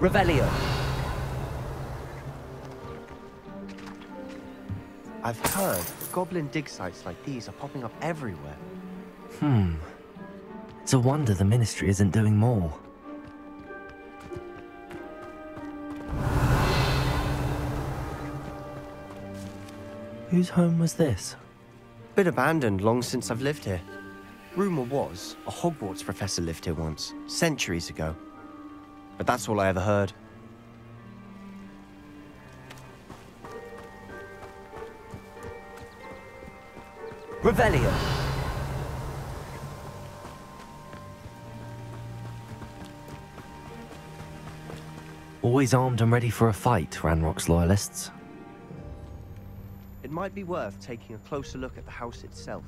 Revelio. I've heard that goblin dig sites like these are popping up everywhere. It's a wonder the Ministry isn't doing more. Whose home was this? Been abandoned long since I've lived here. Rumour was a Hogwarts professor lived here once, centuries ago. But that's all I ever heard. Revelio. Always armed and ready for a fight, Ranrock's loyalists. It might be worth taking a closer look at the house itself.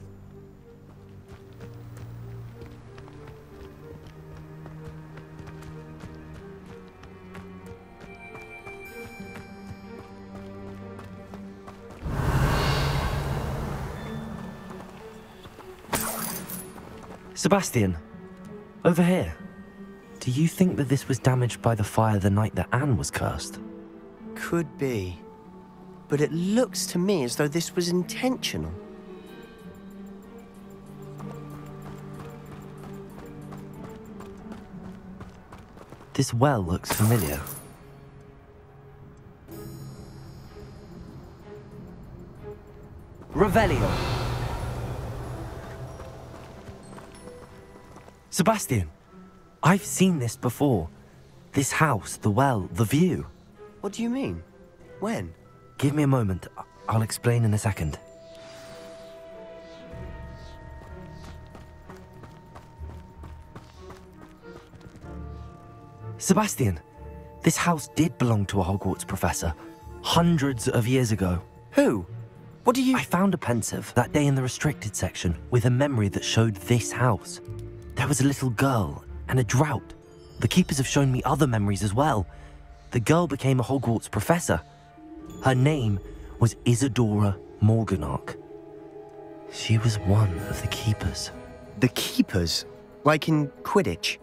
Sebastian, over here. Do you think that this was damaged by the fire the night that Anne was cursed? Could be. But it looks to me as though this was intentional. This well looks familiar. Revelio. Sebastian, I've seen this before. This house, the well, the view. What do you mean? When? Give me a moment. I'll explain in a second. Sebastian, this house did belong to a Hogwarts professor, hundreds of years ago. Who? What do you... I found a pensive that day in the restricted section with a memory that showed this house. There was a little girl and a drought. The keepers have shown me other memories as well. The girl became a Hogwarts professor. Her name was Isadora Morganach. She was one of the keepers. The keepers? Like in Quidditch?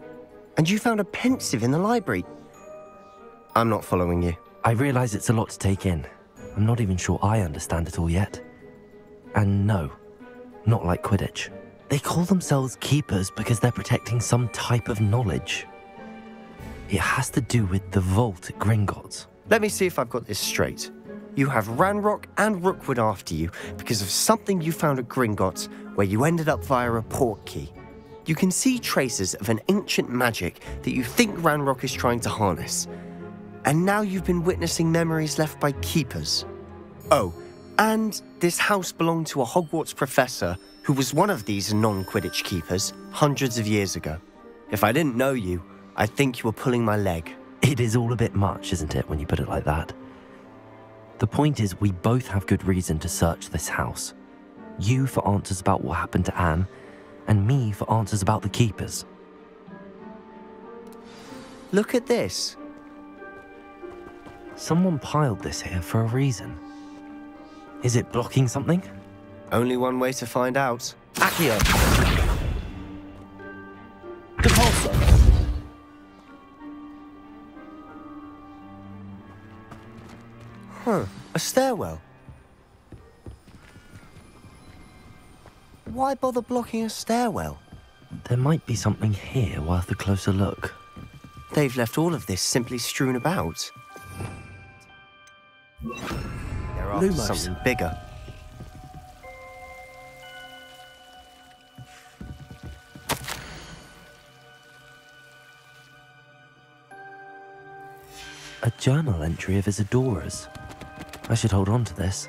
And you found a pensive in the library? I'm not following you. I realize it's a lot to take in. I'm not even sure I understand it all yet. And no, not like Quidditch. They call themselves keepers because they're protecting some type of knowledge. It has to do with the vault at Gringotts. Let me see if I've got this straight. You have Ranrock and Rookwood after you because of something you found at Gringotts where you ended up via a portkey. You can see traces of an ancient magic that you think Ranrock is trying to harness. And now you've been witnessing memories left by keepers. Oh, and this house belonged to a Hogwarts professor who was one of these non-Quidditch keepers hundreds of years ago. If I didn't know you, I'd think you were pulling my leg. It is all a bit much, isn't it, when you put it like that? The point is, we both have good reason to search this house. You for answers about what happened to Anne, and me for answers about the keepers. Look at this. Someone piled this here for a reason. Is it blocking something? Only one way to find out. Accio! Depulso! Huh, a stairwell. Why bother blocking a stairwell? There might be something here worth a closer look. They've left all of this simply strewn about. They're after something bigger. A journal entry of Isadora's. I should hold on to this.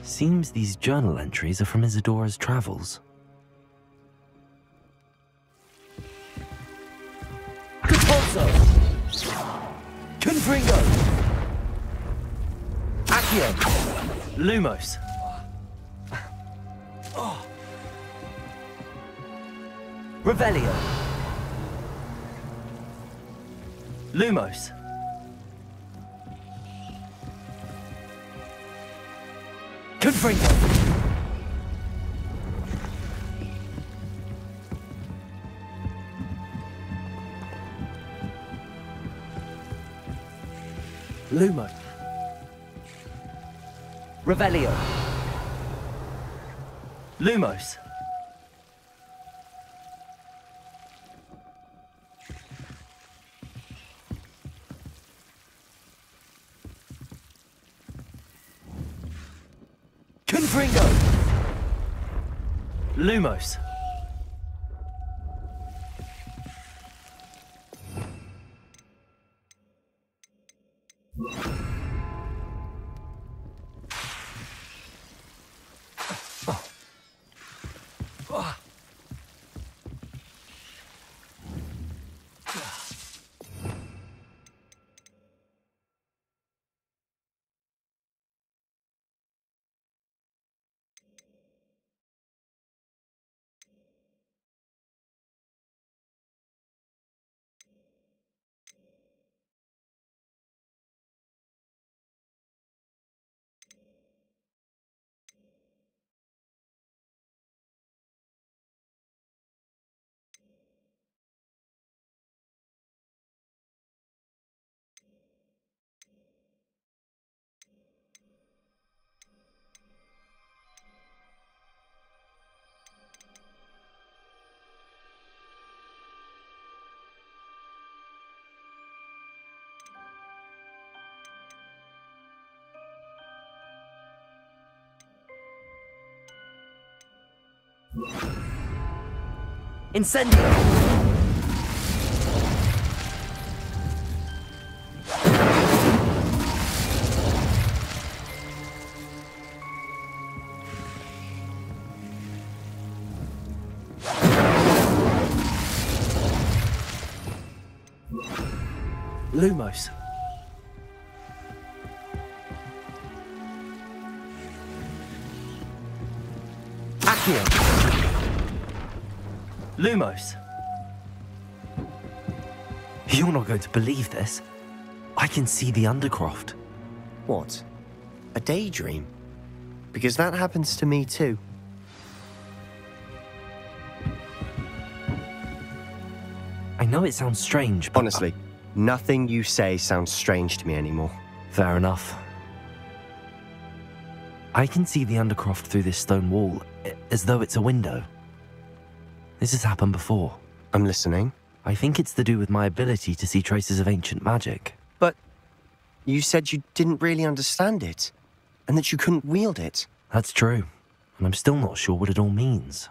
Seems these journal entries are from Isadora's travels. Depulso! Confringo! Accio! Lumos! Revelio! Lumos! Confringo! Lumo. Revelio. Lumos. Confringo. Lumos. Incendio! Lumos. Accio. Lumos. You're not going to believe this. I can see the Undercroft. What? A daydream? Because that happens to me too. I know it sounds strange, but... Honestly, nothing you say sounds strange to me anymore. Fair enough. I can see the Undercroft through this stone wall, as though it's a window. This has happened before. I'm listening. I think it's to do with my ability to see traces of ancient magic. But you said you didn't really understand it, and that you couldn't wield it. That's true, and I'm still not sure what it all means.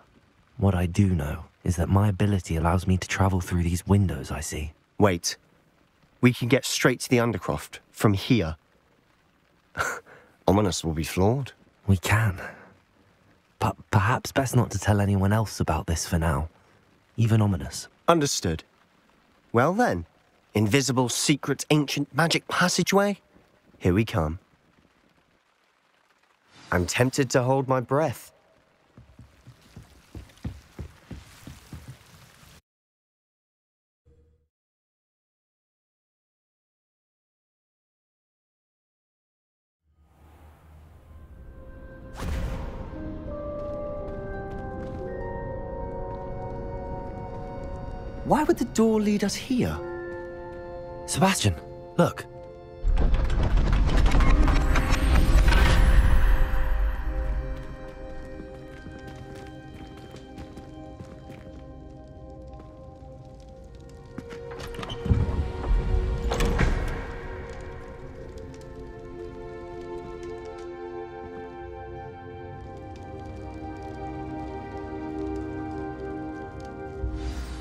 What I do know is that my ability allows me to travel through these windows I see. Wait. We can get straight to the Undercroft from here. Ominous will be flawed. We can. But perhaps best not to tell anyone else about this for now. Even Ominous. Understood. Well then, invisible, secret, ancient magic passageway? Here we come. I'm tempted to hold my breath. Why would the door lead us here? Sebastian, look.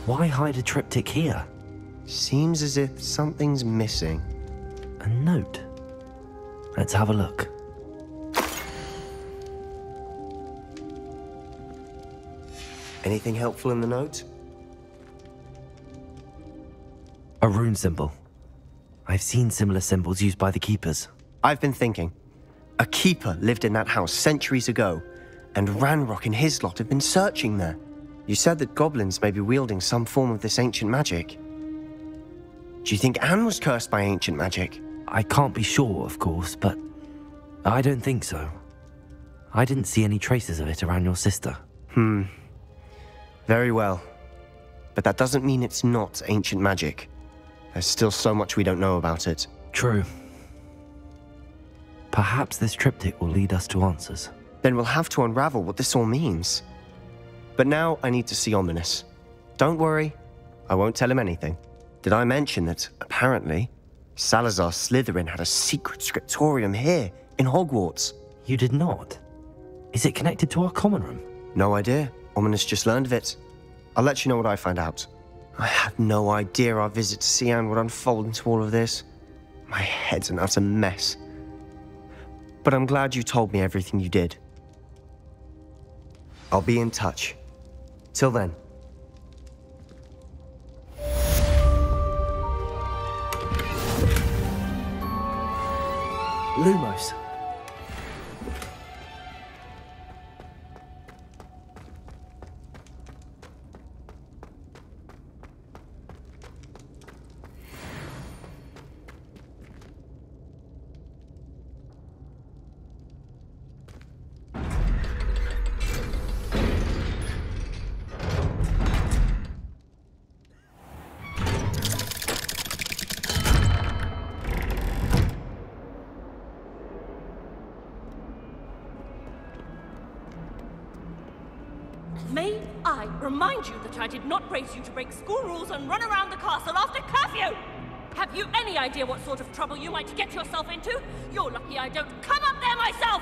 Why hide a triptych here? Seems as if something's missing. A note. Let's have a look. Anything helpful in the note? A rune symbol. I've seen similar symbols used by the keepers. I've been thinking. A keeper lived in that house centuries ago, and Ranrock and his lot have been searching there. You said that goblins may be wielding some form of this ancient magic. Do you think Anne was cursed by ancient magic? I can't be sure, of course, but I don't think so. I didn't see any traces of it around your sister. Very well. But that doesn't mean it's not ancient magic. There's still so much we don't know about it. True. Perhaps this triptych will lead us to answers. Then we'll have to unravel what this all means. But now I need to see Ominous. Don't worry, I won't tell him anything. Did I mention that, apparently, Salazar Slytherin had a secret scriptorium here, in Hogwarts? You did not? Is it connected to our common room? No idea. Ominous just learned of it. I'll let you know what I find out. I had no idea our visit to Cian would unfold into all of this. My head's an utter mess. But I'm glad you told me everything you did. I'll be in touch. Till then. Lumos. May I remind you that I did not raise you to break school rules and run around the castle after curfew? Have you any idea what sort of trouble you might get yourself into? You're lucky I don't come up there myself!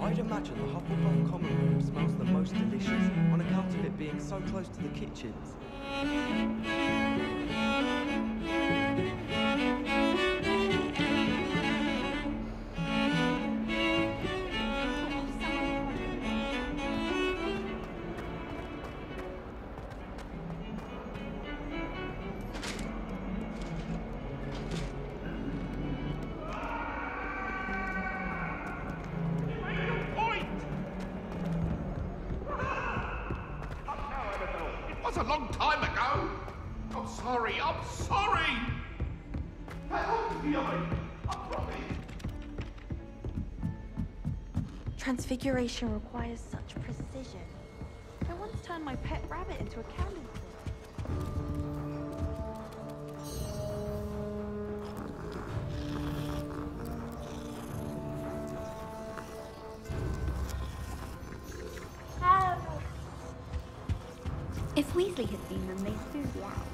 I'd imagine the Hufflepuff common room smells the most delicious on account of it being so close to the kitchens. A long time ago. I'm sorry. I'm sorry. That ought to be I promise. Transfiguration requires such precision. I once turned my pet rabbit into a candle. If Weasley had seen them, they'd soon be out.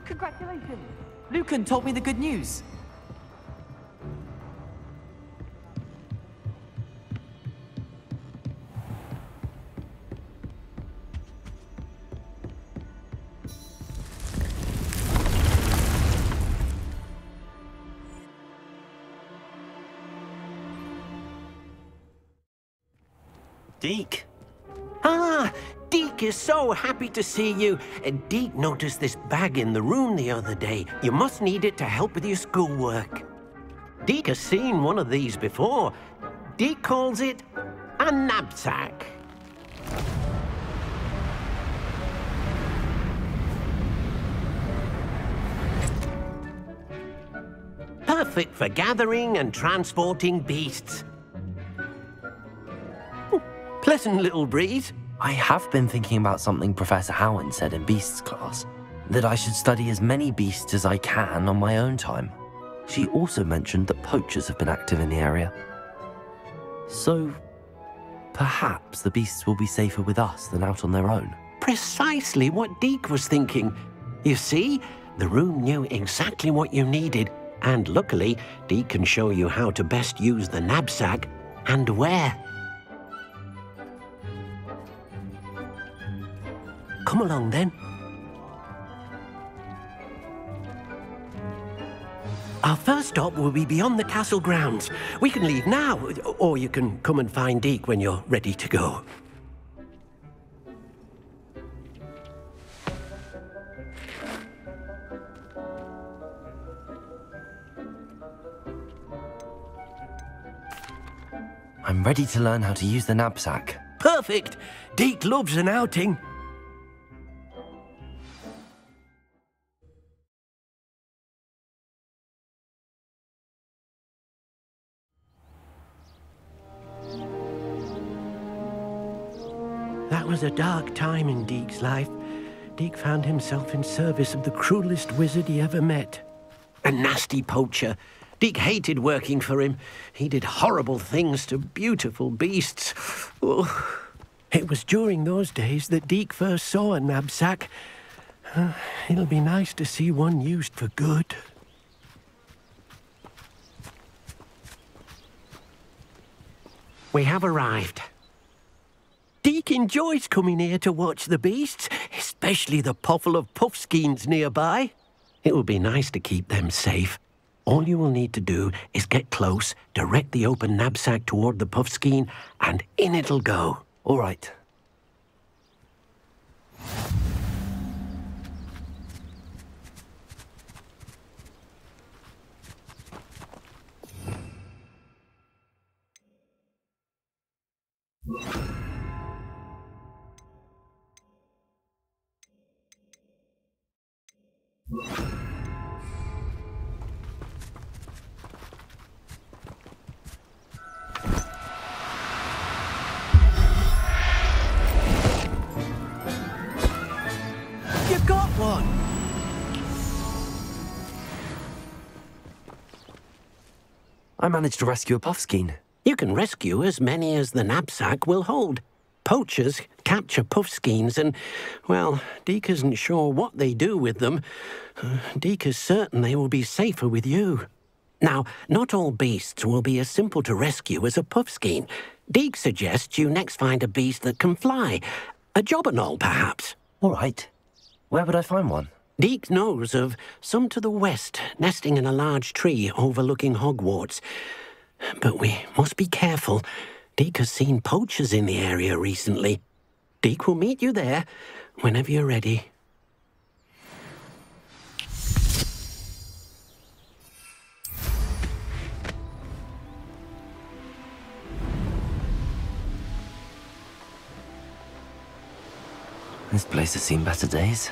Congratulations! Lucan told me the good news. Deke. Ah, Deke is so happy to see you. Deke noticed this bag in the room the other day. You must need it to help with your schoolwork. Deke has seen one of these before. Deke calls it a knapsack. Perfect for gathering and transporting beasts. Pleasant little breeze. I have been thinking about something Professor Howen said in Beasts class, that I should study as many beasts as I can on my own time. She also mentioned that poachers have been active in the area. So, perhaps the beasts will be safer with us than out on their own. Precisely what Deke was thinking. You see, the room knew exactly what you needed, and luckily, Deke can show you how to best use the knapsack and where. Come along, then. Our first stop will be beyond the castle grounds. We can leave now, or you can come and find Deke when you're ready to go. I'm ready to learn how to use the knapsack. Perfect! Deke loves an outing. That was a dark time in Deke's life. Deke found himself in service of the cruelest wizard he ever met. A nasty poacher. Deke hated working for him. He did horrible things to beautiful beasts. Oh. It was during those days that Deke first saw a knapsack. It'll be nice to see one used for good. We have arrived. Deke enjoys coming here to watch the beasts, especially the potful of puffskeins nearby. It will be nice to keep them safe. All you will need to do is get close, direct the open knapsack toward the puffskein, and in it'll go. All right. You got one! I managed to rescue a puffskein. You can rescue as many as the knapsack will hold. Poachers capture puffskeins and, well, Deke isn't sure what they do with them. Deke is certain they will be safer with you. Now, not all beasts will be as simple to rescue as a puffskein. Deke suggests you next find a beast that can fly. A jobberknoll, perhaps. All right. Where would I find one? Deke knows of some to the west, nesting in a large tree overlooking Hogwarts. But we must be careful. Deke has seen poachers in the area recently. Deke will meet you there whenever you're ready. This place has seen better days.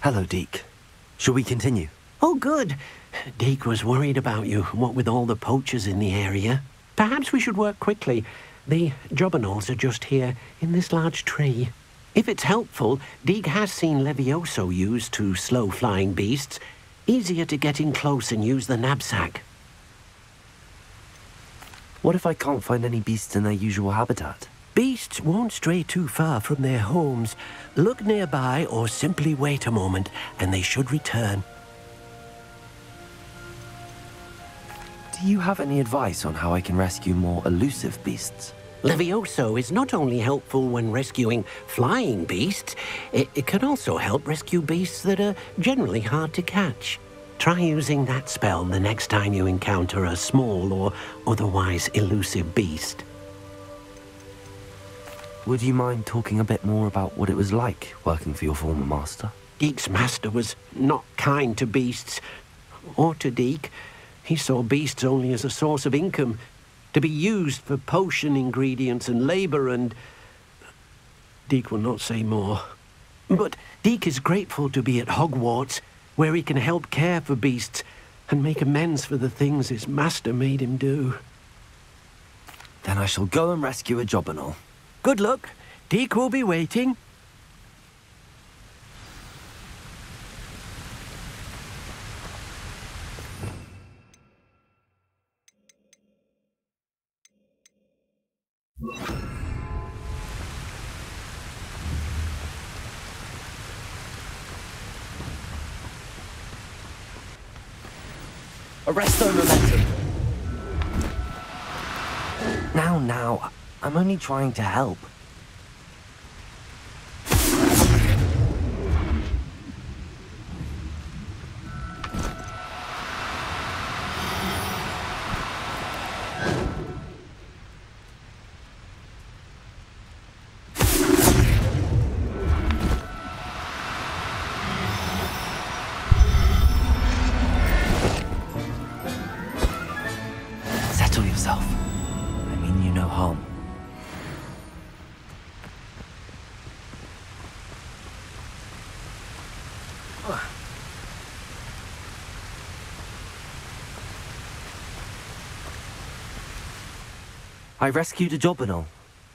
Hello, Deke. Shall we continue? Oh, good. Deke was worried about you, what with all the poachers in the area. Perhaps we should work quickly. The jobberknolls are just here, in this large tree. If it's helpful, Deke has seen Levioso used to slow flying beasts. Easier to get in close and use the knapsack. What if I can't find any beasts in their usual habitat? Beasts won't stray too far from their homes. Look nearby or simply wait a moment and they should return. Do you have any advice on how I can rescue more elusive beasts? Levioso is not only helpful when rescuing flying beasts, it can also help rescue beasts that are generally hard to catch. Try using that spell the next time you encounter a small or otherwise elusive beast. Would you mind talking a bit more about what it was like working for your former master? Deek's master was not kind to beasts, or to Deek. He saw beasts only as a source of income, to be used for potion ingredients and labor, and Deek will not say more. But Deek is grateful to be at Hogwarts, where he can help care for beasts and make amends for the things his master made him do. Then I shall go and rescue a job and all. Good luck. Deek will be waiting. Arresto momentum. Now, I'm only trying to help. Settle yourself. I mean you no harm. I rescued a job and all.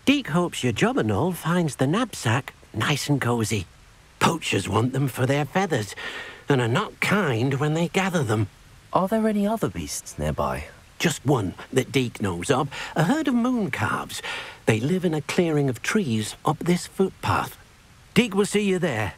Deek hopes your job and all finds the knapsack nice and cozy. Poachers want them for their feathers, and are not kind when they gather them. Are there any other beasts nearby? Just one that Deek knows of, a herd of moon calves. They live in a clearing of trees up this footpath. Deek will see you there.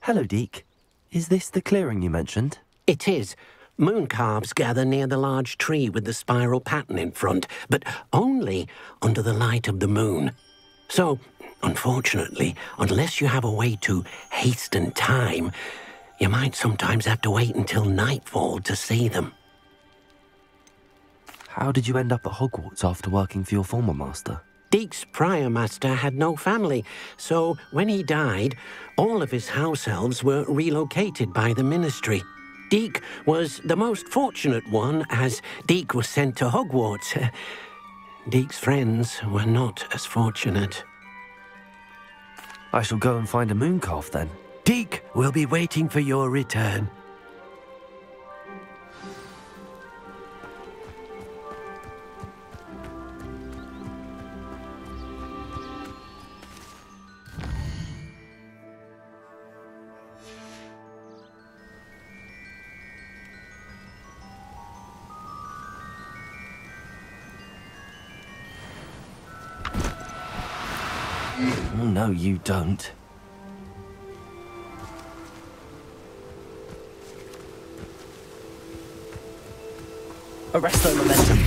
Hello, Deek. Is this the clearing you mentioned? It is. Moon calves gather near the large tree with the spiral pattern in front, but only under the light of the moon. So, unfortunately, unless you have a way to hasten time, you might sometimes have to wait until nightfall to see them. How did you end up at Hogwarts after working for your former master? Deek's prior master had no family, so when he died, all of his house elves were relocated by the ministry. Deek was the most fortunate one, as Deek was sent to Hogwarts. Deek's friends were not as fortunate. I shall go and find a moon calf then. Deek will be waiting for your return. No, you don't. Arresto momentum.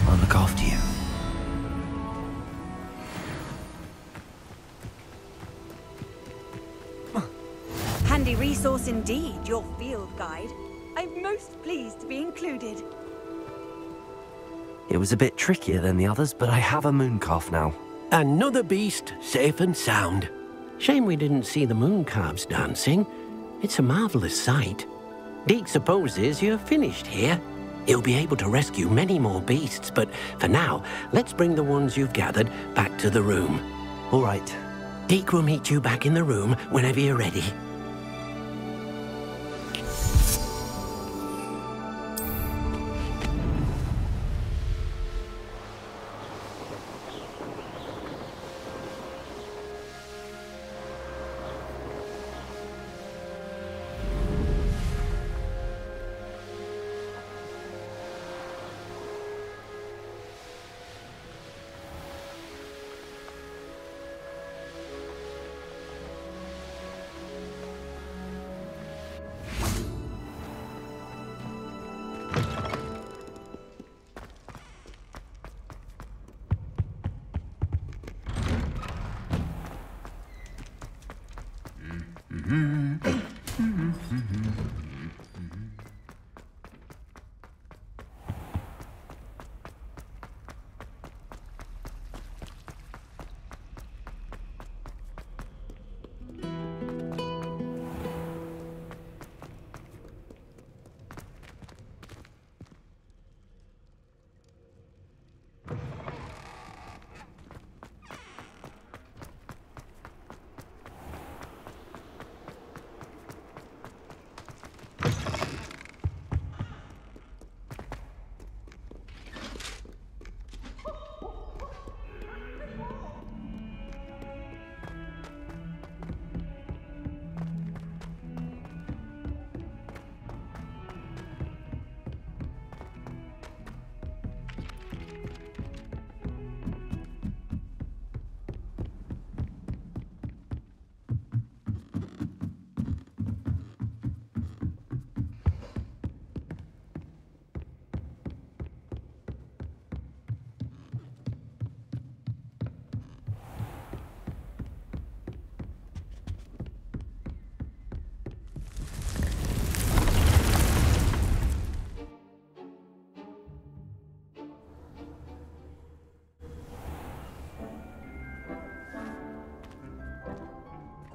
I'll look after you. Handy resource indeed, your field guide. I'm most pleased to be included. It was a bit trickier than the others, but I have a moon calf now. Another beast, safe and sound. Shame we didn't see the moon calves dancing. It's a marvelous sight. Deek supposes you're finished here. He'll be able to rescue many more beasts, but for now, let's bring the ones you've gathered back to the room. All right. Deek will meet you back in the room whenever you're ready.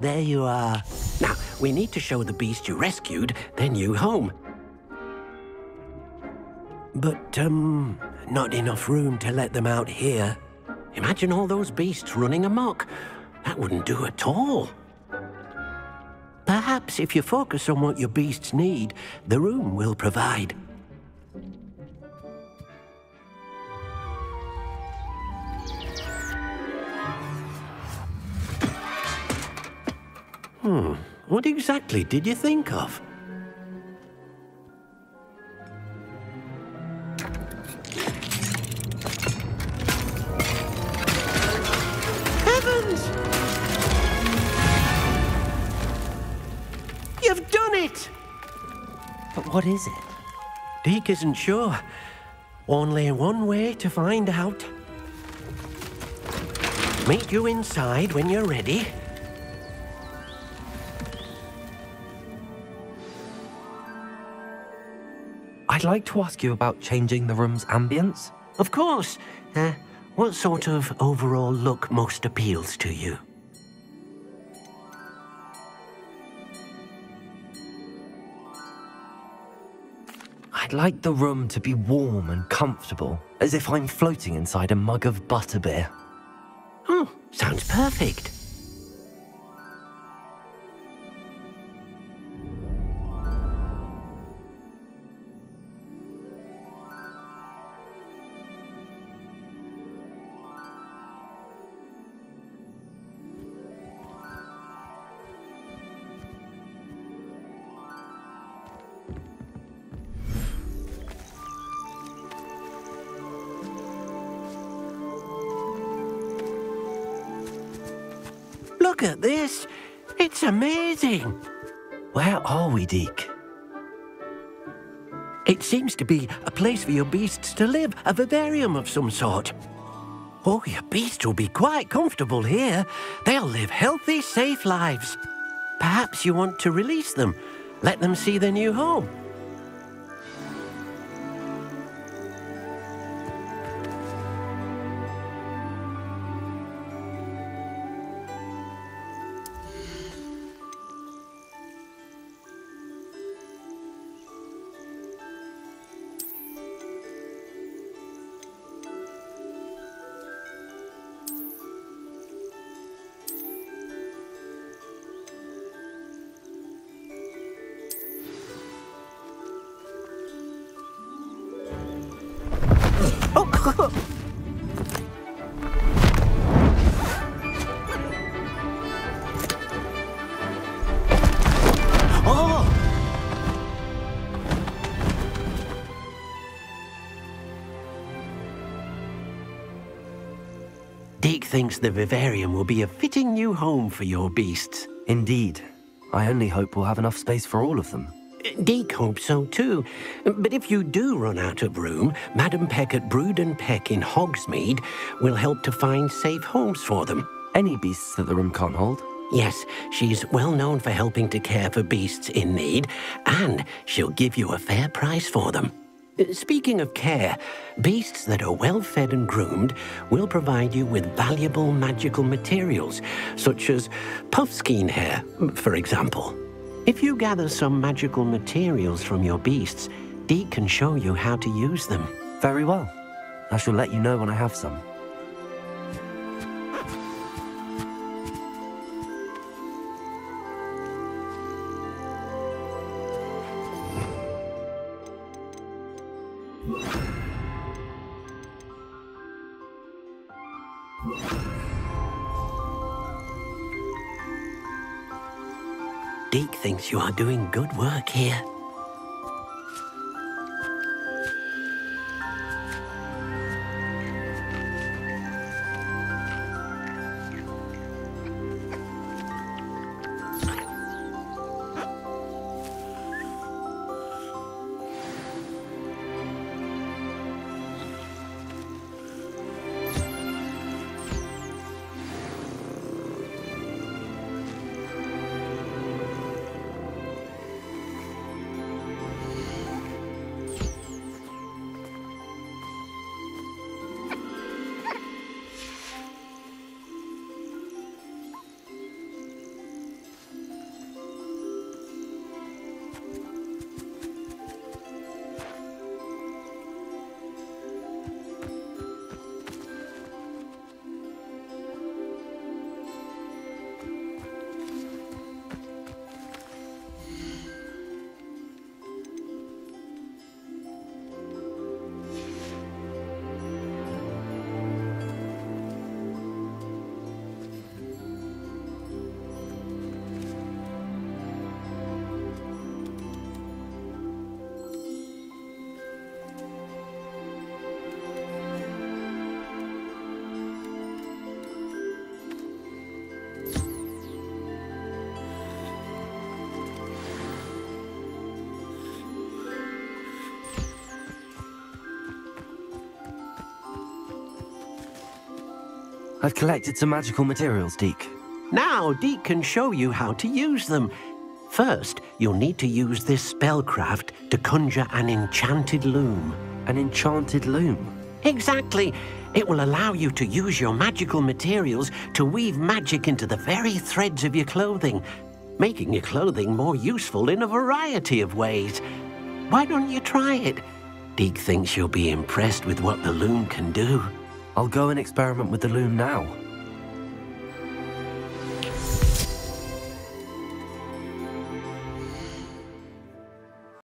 There you are. Now, we need to show the beast you rescued their new home. But, not enough room to let them out here. Imagine all those beasts running amok. That wouldn't do at all. Perhaps if you focus on what your beasts need, the room will provide. What exactly did you think of? Heavens! You've done it! But what is it? Deke isn't sure. Only one way to find out. Meet you inside when you're ready. I'd like to ask you about changing the room's ambience. Of course. What sort of overall look most appeals to you? I'd like the room to be warm and comfortable, as if I'm floating inside a mug of butterbeer. Oh, sounds perfect. Look at this. It's amazing. Where are we, Deke? It seems to be a place for your beasts to live, a vivarium of some sort. Oh, your beasts will be quite comfortable here. They'll live healthy, safe lives. Perhaps you want to release them, let them see their new home. Deke thinks the vivarium will be a fitting new home for your beasts. Indeed. I only hope we'll have enough space for all of them. Deke hopes so too. But if you do run out of room, Madam Peck at Brood and Peck in Hogsmeade will help to find safe homes for them. Any beasts that the room can't hold? Yes, she's well known for helping to care for beasts in need, and she'll give you a fair price for them. Speaking of care, beasts that are well fed and groomed will provide you with valuable magical materials, such as puffskein hair, for example. If you gather some magical materials from your beasts, Deke can show you how to use them. Very well. I shall let you know when I have some. Deke thinks you are doing good work here. I've collected some magical materials, Deke. Now Deke can show you how to use them. First, you'll need to use this spellcraft to conjure an enchanted loom. An enchanted loom? Exactly. It will allow you to use your magical materials to weave magic into the very threads of your clothing, making your clothing more useful in a variety of ways. Why don't you try it? Deke thinks you'll be impressed with what the loom can do. I'll go and experiment with the loom now.